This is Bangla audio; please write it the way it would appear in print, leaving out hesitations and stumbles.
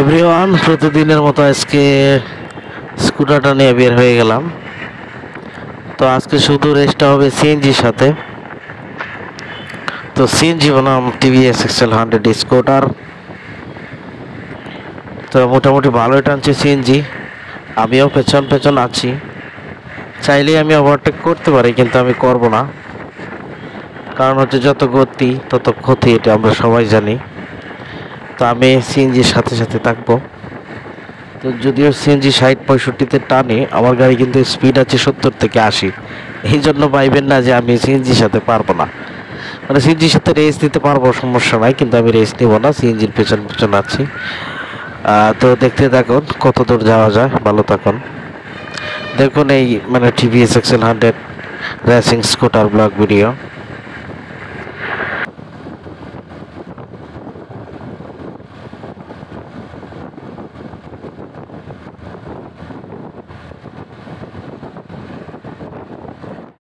এভরিওয়ান, প্রতিদিনের মতো আজকে স্কুটারটা নিয়ে বের হয়ে গেলাম। তো আজকে শুধু রেসটা হবে সিএনজির সাথে। তো সিএনজি বনাম টিভিএস XL100 স্কুটার। তো মোটামুটি ভালোই টানছে সিএনজি। আমিও পেছন পেছন আছি, চাইলেই আমি ওভারটেক করতে পারি, কিন্তু আমি করব না। কারণ হচ্ছে যত গতি তত ক্ষতি, এটা আমরা সবাই জানি। তো আমি সিএনজির সাথে সাথে থাকবো। তো যদিও সিএনজি 60-65-তে টানে, আমার গাড়ি কিন্তু স্পিড আছে 70 থেকে 80। এই জন্য ভাইবেন না যে আমি সিএনজির সাথে পারবো না। মানে সিএনজির সাথে রেস দিতে পারবো, সমস্যা নাই, কিন্তু আমি রেস নিব না, সিএনজির পেছন পেছন আছি। তো দেখতে থাকুন কত দূর যাওয়া যায়, ভালো থাকুন। দেখুন এই TVS XL100 racing scooter blog video.